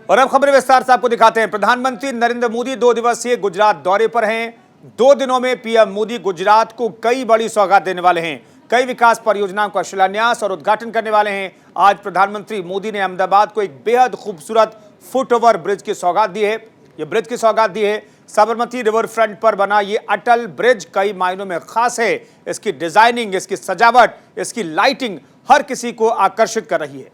और अब खबरें विस्तार से आपको दिखाते हैं। प्रधानमंत्री नरेंद्र मोदी 2 दिवसीय गुजरात दौरे पर हैं। 2 दिनों में पीएम मोदी गुजरात को कई बड़ी सौगात देने वाले हैं। कई विकास परियोजनाओं का शिलान्यास और उद्घाटन करने वाले हैं। आज प्रधानमंत्री मोदी ने अहमदाबाद को एक बेहद खूबसूरत फुटओवर ब्रिज की सौगात दी है। यह ब्रिज की सौगात दी है। साबरमती रिवर फ्रंट पर बना ये अटल ब्रिज कई मायनों में खास है। इसकी डिजाइनिंग, इसकी सजावट, इसकी लाइटिंग हर किसी को आकर्षित कर रही है।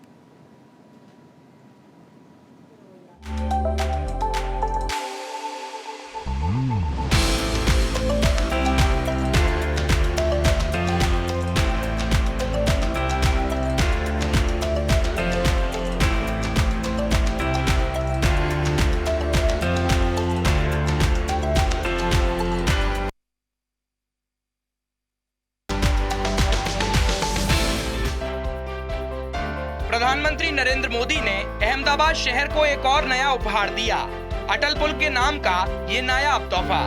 प्रधानमंत्री नरेंद्र मोदी ने अहमदाबाद शहर को एक और नया उपहार दिया। अटल पुल के नाम का ये नायाब तोहफा।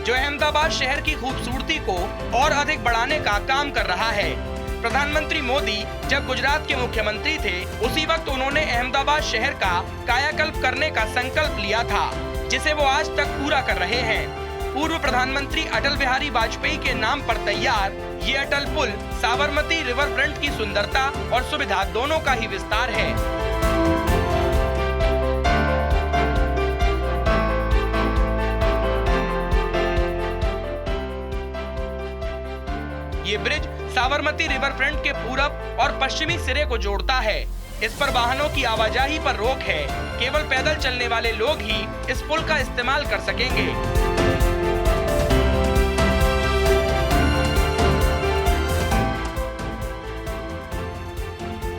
जो अहमदाबाद शहर की खूबसूरती को और अधिक बढ़ाने का काम कर रहा है। प्रधानमंत्री मोदी जब गुजरात के मुख्यमंत्री थे, उसी वक्त उन्होंने अहमदाबाद शहर का कायाकल्प करने का संकल्प लिया था, जिसे वो आज तक पूरा कर रहे हैं। पूर्व प्रधानमंत्री अटल बिहारी वाजपेयी के नाम पर तैयार ये अटल पुल साबरमती रिवर फ्रंट की सुंदरता और सुविधा दोनों का ही विस्तार है। ये ब्रिज साबरमती रिवर फ्रंट के पूरब और पश्चिमी सिरे को जोड़ता है। इस पर वाहनों की आवाजाही पर रोक है। केवल पैदल चलने वाले लोग ही इस पुल का इस्तेमाल कर सकेंगे।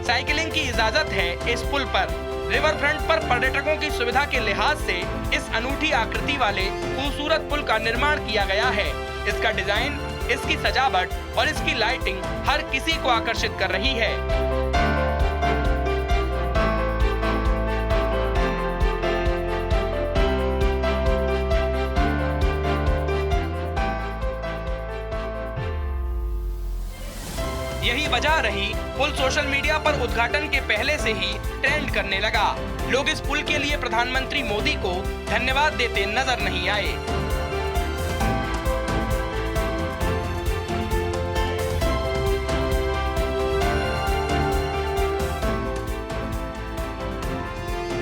साइकिलिंग की इजाजत है इस पुल पर। रिवर फ्रंट पर पर्यटकों की सुविधा के लिहाज से इस अनूठी आकृति वाले खूबसूरत पुल का निर्माण किया गया है। इसका डिजाइन, इसकी सजावट और इसकी लाइटिंग हर किसी को आकर्षित कर रही है। यही वजह रही पुल सोशल मीडिया पर उद्घाटन के पहले से ही ट्रेंड करने लगा। लोग इस पुल के लिए प्रधानमंत्री मोदी को धन्यवाद देते नजर नहीं आए।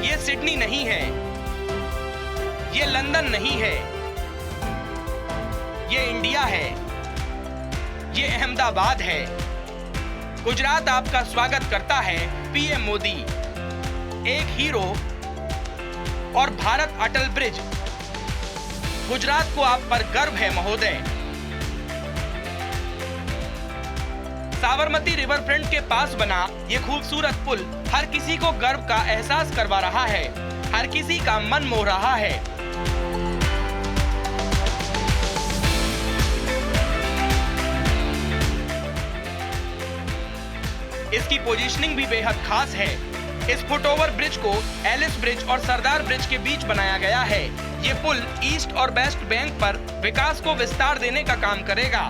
ये सिडनी नहीं है, ये लंदन नहीं है, ये इंडिया है, ये अहमदाबाद है। गुजरात आपका स्वागत करता है पीएम मोदी। एक हीरो और भारत अटल ब्रिज। गुजरात को आप पर गर्व है महोदय। साबरमती रिवर फ्रंट के पास बना ये खूबसूरत पुल हर किसी को गर्व का एहसास करवा रहा है। हर किसी का मन मोह रहा है। इसकी पोजीशनिंग भी बेहद खास है। इस फुटओवर ब्रिज को एलिस ब्रिज और सरदार ब्रिज के बीच बनाया गया है। ये पुल ईस्ट और वेस्ट बैंक पर विकास को विस्तार देने का काम करेगा।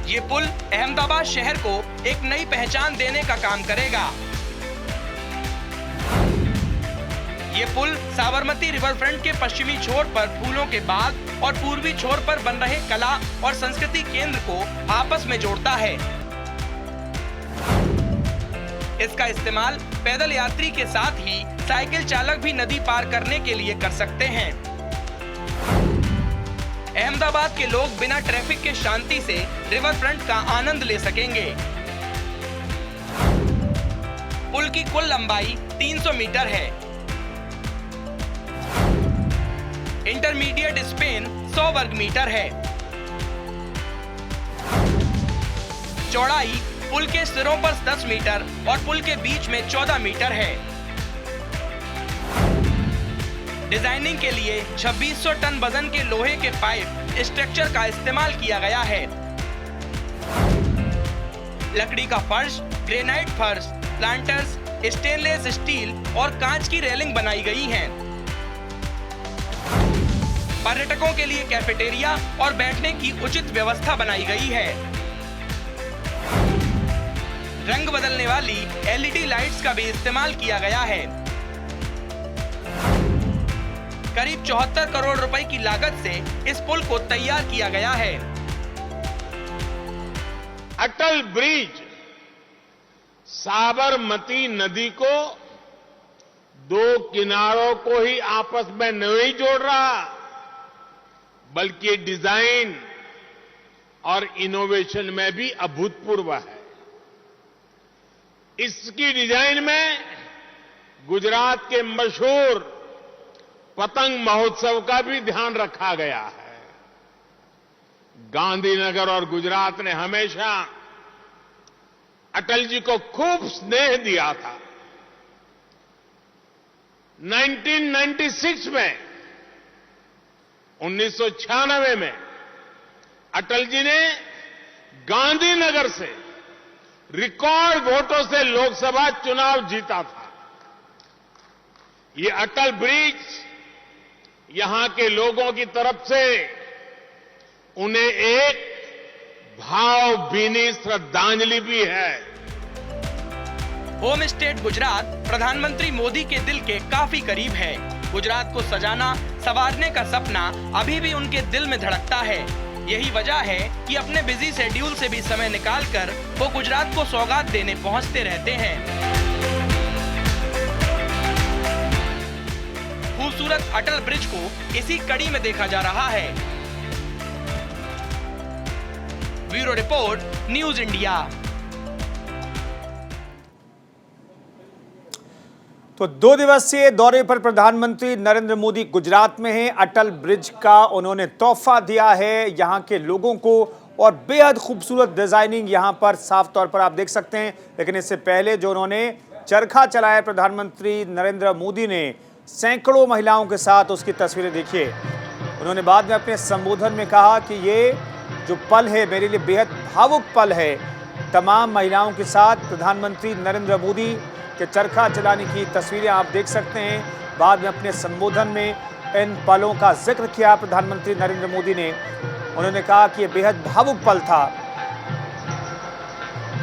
ये पुल अहमदाबाद शहर को एक नई पहचान देने का काम करेगा। ये पुल साबरमती रिवर फ्रंट के पश्चिमी छोर पर फूलों के बाग और पूर्वी छोर पर बन रहे कला और संस्कृति केंद्र को आपस में जोड़ता है। इसका इस्तेमाल पैदल यात्री के साथ ही साइकिल चालक भी नदी पार करने के लिए कर सकते हैं। अहमदाबाद के लोग बिना ट्रैफिक के शांति से रिवर फ्रंट का आनंद ले सकेंगे। पुल की कुल लंबाई 300 मीटर है। इंटरमीडिएट स्पेन 100 वर्ग मीटर है। चौड़ाई पुल के सिरों पर 10 मीटर और पुल के बीच में 14 मीटर है। डिजाइनिंग के लिए 2600 टन वजन के लोहे के पाइप स्ट्रक्चर का इस्तेमाल किया गया है। लकड़ी का फर्श, ग्रेनाइट फर्श, प्लांटर्स, स्टेनलेस स्टील और कांच की रेलिंग बनाई गई हैं। पर्यटकों के लिए कैफेटेरिया और बैठने की उचित व्यवस्था बनाई गई है। रंग बदलने वाली एलईडी लाइट्स का भी इस्तेमाल किया गया है। करीब 74 करोड़ रुपए की लागत से इस पुल को तैयार किया गया है। अटल ब्रिज साबरमती नदी को दो किनारों को ही आपस में नहीं जोड़ रहा, बल्कि डिजाइन और इनोवेशन में भी अभूतपूर्व है। इसकी डिजाइन में गुजरात के मशहूर पतंग महोत्सव का भी ध्यान रखा गया है। गांधीनगर और गुजरात ने हमेशा अटल जी को खूब स्नेह दिया था। 1996 में 1996 में अटल जी ने गांधीनगर से रिकॉर्ड वोटों से लोकसभा चुनाव जीता था। ये अटल ब्रिज यहां के लोगों की तरफ से उन्हें एक भावभीनी श्रद्धांजलि भी है। होम स्टेट गुजरात प्रधानमंत्री मोदी के दिल के काफी करीब है। गुजरात को सजाना, संवारने का सपना अभी भी उनके दिल में धड़कता है। यही वजह है कि अपने बिजी शेड्यूल से भी समय निकालकर वो गुजरात को सौगात देने पहुंचते रहते हैं। खूबसूरत अटल ब्रिज को इसी कड़ी में देखा जा रहा है। Bureau report, news India. तो 2 दिवसीय दौरे पर प्रधानमंत्री नरेंद्र मोदी गुजरात में हैं। अटल ब्रिज का उन्होंने तोहफा दिया है यहां के लोगों को और बेहद खूबसूरत डिजाइनिंग यहां पर साफ तौर पर आप देख सकते हैं। लेकिन इससे पहले जो उन्होंने चरखा चलाया प्रधानमंत्री नरेंद्र मोदी ने सैकड़ों महिलाओं के साथ, उसकी तस्वीरें देखिए। उन्होंने बाद में अपने संबोधन में कहा कि ये जो पल है मेरे लिए बेहद भावुक पल है। तमाम महिलाओं के साथ प्रधानमंत्री नरेंद्र मोदी के चरखा चलाने की तस्वीरें आप देख सकते हैं। बाद में अपने संबोधन में इन पलों का जिक्र किया प्रधानमंत्री नरेंद्र मोदी ने। उन्होंने कहा कि यह बेहद भावुक पल था।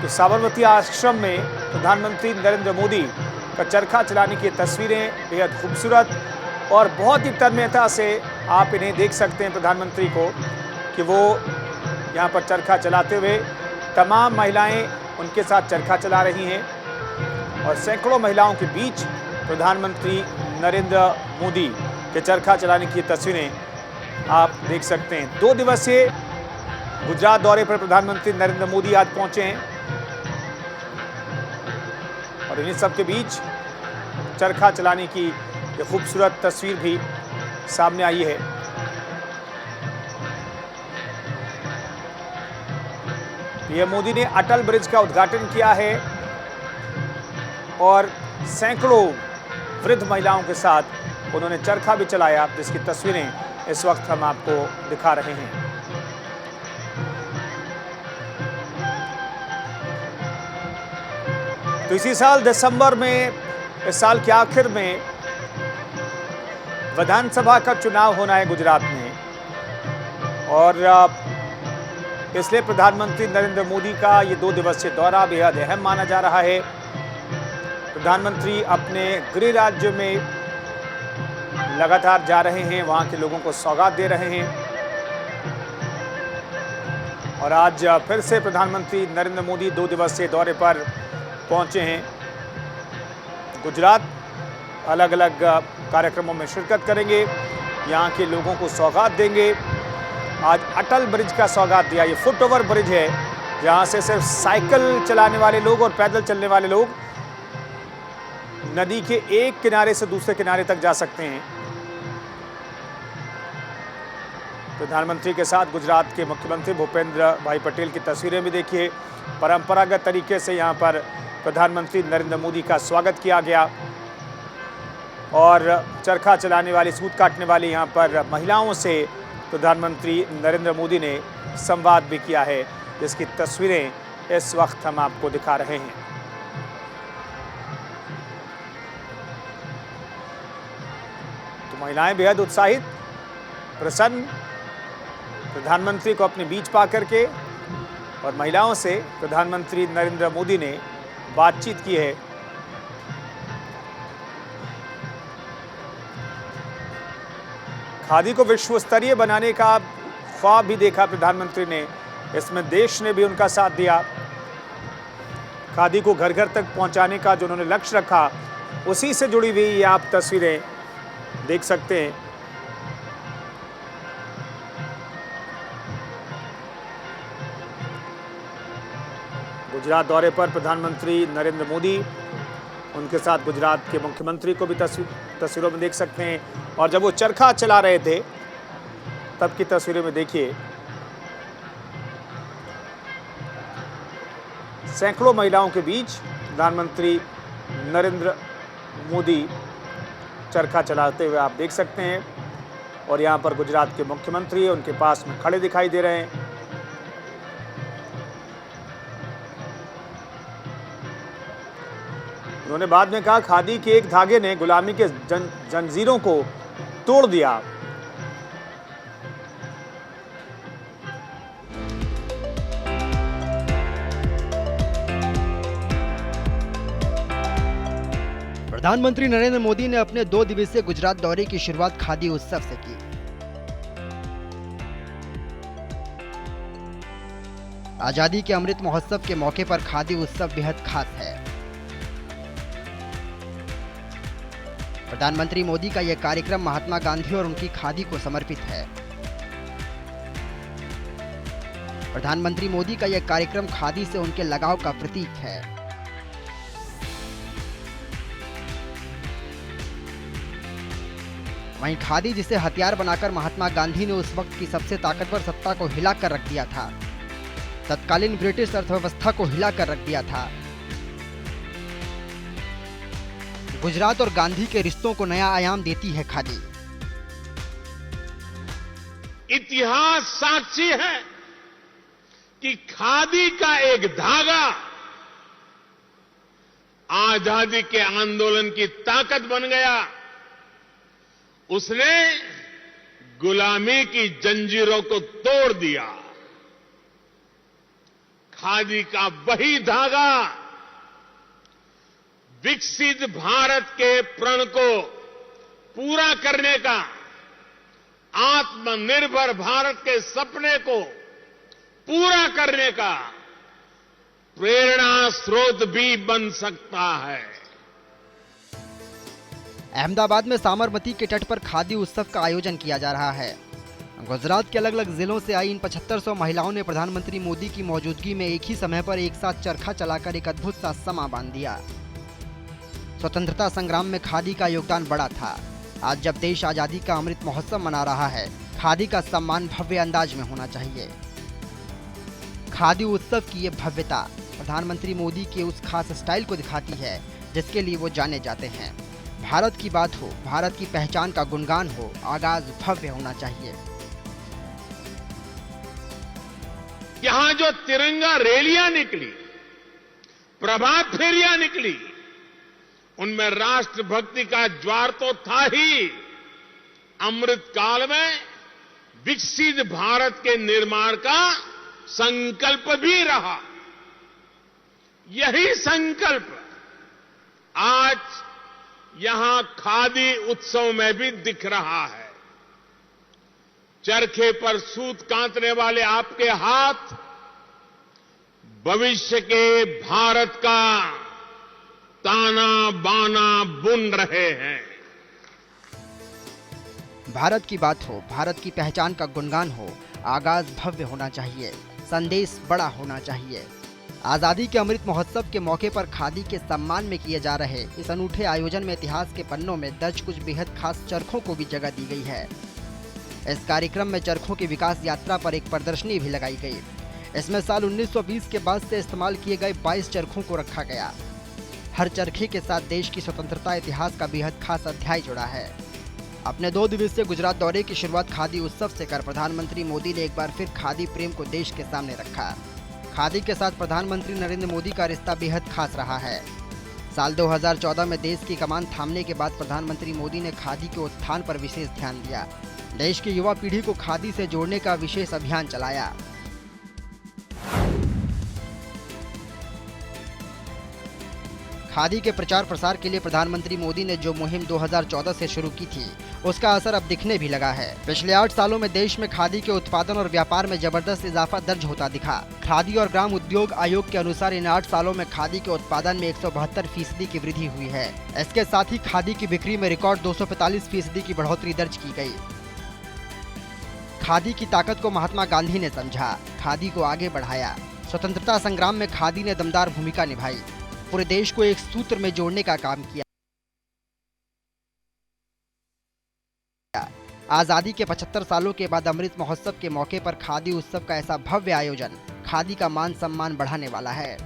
तो साबरमती आश्रम में प्रधानमंत्री नरेंद्र मोदी का चरखा चलाने की तस्वीरें बेहद खूबसूरत और बहुत ही तन्मयता से आप इन्हें देख सकते हैं प्रधानमंत्री को कि वो यहाँ पर चरखा चलाते हुए, तमाम महिलाएं उनके साथ चरखा चला रही हैं और सैकड़ों महिलाओं के बीच प्रधानमंत्री नरेंद्र मोदी के चरखा चलाने की तस्वीरें आप देख सकते हैं। 2 दिवसीय गुजरात दौरे पर प्रधानमंत्री नरेंद्र मोदी आज पहुंचे हैं और इन्हीं सब के बीच चरखा चलाने की ये खूबसूरत तस्वीर भी सामने आई है। पीएम मोदी ने अटल ब्रिज का उद्घाटन किया है और सैकड़ों वृद्ध महिलाओं के साथ उन्होंने चरखा भी चलाया, जिसकी तस्वीरें इस वक्त हम आपको दिखा रहे हैं। तो इसी साल दिसंबर में, इस साल के आखिर में विधानसभा का चुनाव होना है गुजरात में और इसलिए प्रधानमंत्री नरेंद्र मोदी का ये 2 दिवसीय दौरा बेहद अहम माना जा रहा है। प्रधानमंत्री अपने गृह राज्य में लगातार जा रहे हैं, वहां के लोगों को सौगात दे रहे हैं और आज फिर से प्रधानमंत्री नरेंद्र मोदी 2 दिवसीय दौरे पर पहुंचे हैं गुजरात। अलग अलग कार्यक्रमों में शिरकत करेंगे, यहां के लोगों को सौगात देंगे। आज अटल ब्रिज का सौगात दिया। ये फुट ओवर ब्रिज है जहां से सिर्फ साइकिल चलाने वाले लोग और पैदल चलने वाले लोग नदी के एक किनारे से दूसरे किनारे तक जा सकते हैं। प्रधानमंत्री के साथ गुजरात के मुख्यमंत्री भूपेंद्र भाई पटेल की तस्वीरें भी देखिए। परंपरागत तरीके से यहां पर प्रधानमंत्री नरेंद्र मोदी का स्वागत किया गया और चरखा चलाने वाली, सूत काटने वाली यहां पर महिलाओं से प्रधानमंत्री नरेंद्र मोदी ने संवाद भी किया है, जिसकी तस्वीरें इस वक्त हम आपको दिखा रहे हैं। तो महिलाएं बेहद उत्साहित, प्रसन्न प्रधानमंत्री को अपने बीच पा करके, और महिलाओं से प्रधानमंत्री नरेंद्र मोदी ने बातचीत की है। खादी को विश्व स्तरीय बनाने का ख्वाब भी देखा प्रधानमंत्री ने, इसमें देश ने भी उनका साथ दिया। खादी को घर घर तक पहुंचाने का जो उन्होंने लक्ष्य रखा, उसी से जुड़ी हुई ये आप तस्वीरें देख सकते हैं। गुजरात दौरे पर प्रधानमंत्री नरेंद्र मोदी, उनके साथ गुजरात के मुख्यमंत्री को भी तस्वीरों में देख सकते हैं। और जब वो चरखा चला रहे थे तब की तस्वीरें में देखिए, सैकड़ों महिलाओं के बीच प्रधानमंत्री नरेंद्र मोदी चरखा चलाते हुए आप देख सकते हैं। और यहाँ पर गुजरात के मुख्यमंत्री उनके पास में खड़े दिखाई दे रहे हैं। उन्होंने बाद में कहा, खादी के एक धागे ने गुलामी के जंजीरों को तोड़ दिया। प्रधानमंत्री नरेंद्र मोदी ने अपने 2 दिवसीय गुजरात दौरे की शुरुआत खादी उत्सव से की। आजादी के अमृत महोत्सव के मौके पर खादी उत्सव बेहद खास है। प्रधानमंत्री मोदी का यह कार्यक्रम महात्मा गांधी और उनकी खादी को समर्पित है। प्रधानमंत्री मोदी का यह कार्यक्रम खादी से उनके लगाव का प्रतीक है। वहीं खादी, जिसे हथियार बनाकर महात्मा गांधी ने उस वक्त की सबसे ताकतवर सत्ता को हिलाकर रख दिया था, तत्कालीन ब्रिटिश अर्थव्यवस्था को हिलाकर रख दिया था, गुजरात और गांधी के रिश्तों को नया आयाम देती है खादी। इतिहास साक्षी है कि खादी का एक धागा आजादी के आंदोलन की ताकत बन गया। उसने गुलामी की जंजीरों को तोड़ दिया। खादी का वही धागा विकसित भारत के प्रण को पूरा करने का, आत्मनिर्भर भारत के सपने को पूरा करने का प्रेरणा स्रोत भी बन सकता है। अहमदाबाद में साबरमती के तट पर खादी उत्सव का आयोजन किया जा रहा है। गुजरात के अलग अलग जिलों से आई इन 7500 महिलाओं ने प्रधानमंत्री मोदी की मौजूदगी में एक ही समय पर एक साथ चरखा चलाकर एक अद्भुत सा समा बांध दिया। स्वतंत्रता संग्राम में खादी का योगदान बड़ा था। आज जब देश आजादी का अमृत महोत्सव मना रहा है, खादी का सम्मान भव्य अंदाज में होना चाहिए। खादी उत्सव की ये भव्यता प्रधानमंत्री मोदी के उस खास स्टाइल को दिखाती है जिसके लिए वो जाने जाते हैं। भारत की बात हो, भारत की पहचान का गुणगान हो, आगाज भव्य होना चाहिए। यहां जो तिरंगा रैलियां निकली, प्रभात फेरियां निकली, उनमें राष्ट्रभक्ति का ज्वार तो था ही, अमृत काल में विकसित भारत के निर्माण का संकल्प भी रहा। यही संकल्प आज यहां खादी उत्सव में भी दिख रहा है। चरखे पर सूत कातने वाले आपके हाथ भविष्य के भारत का ताना बाना बुन रहे हैं। भारत की बात हो, भारत की पहचान का गुणगान हो, आगाज भव्य होना चाहिए, संदेश बड़ा होना चाहिए। आजादी के अमृत महोत्सव के मौके पर खादी के सम्मान में किए जा रहे इस अनूठे आयोजन में इतिहास के पन्नों में दर्ज कुछ बेहद खास चरखों को भी जगह दी गई है। इस कार्यक्रम में चरखों की विकास यात्रा पर एक प्रदर्शनी भी लगाई गई। इसमें साल 1920 के बाद से इस्तेमाल किए गए 22 चरखों को रखा गया। हर चरखे के साथ देश की स्वतंत्रता इतिहास का बेहद खास अध्याय जुड़ा है। अपने 2 दिवसीय गुजरात दौरे की शुरुआत खादी उत्सव से कर प्रधानमंत्री मोदी ने एक बार फिर खादी प्रेम को देश के सामने रखा। खादी के साथ प्रधानमंत्री नरेंद्र मोदी का रिश्ता बेहद खास रहा है। साल 2014 में देश की कमान थामने के बाद प्रधानमंत्री मोदी ने खादी के उत्थान पर विशेष ध्यान दिया। देश की युवा पीढ़ी को खादी से जोड़ने का विशेष अभियान चलाया। खादी के प्रचार प्रसार के लिए प्रधानमंत्री मोदी ने जो मुहिम 2014 से शुरू की थी, उसका असर अब दिखने भी लगा है। पिछले 8 सालों में देश में खादी के उत्पादन और व्यापार में जबरदस्त इजाफा दर्ज होता दिखा। खादी और ग्राम उद्योग आयोग के अनुसार इन 8 सालों में खादी के उत्पादन में 172% की वृद्धि हुई है। इसके साथ ही खादी की बिक्री में रिकॉर्ड 245% की बढ़ोतरी दर्ज की गई। खादी की ताकत को महात्मा गांधी ने समझा, खादी को आगे बढ़ाया। स्वतंत्रता संग्राम में खादी ने दमदार भूमिका निभाई, पूरे देश को एक सूत्र में जोड़ने का काम किया। आजादी के 75 सालों के बाद अमृत महोत्सव के मौके पर खादी उत्सव का ऐसा भव्य आयोजन खादी का मान सम्मान बढ़ाने वाला है।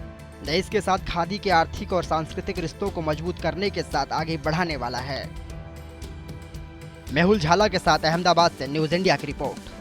देश के साथ खादी के आर्थिक और सांस्कृतिक रिश्तों को मजबूत करने के साथ आगे बढ़ाने वाला है। मेहुल झाला के साथ अहमदाबाद से न्यूज इंडिया की रिपोर्ट।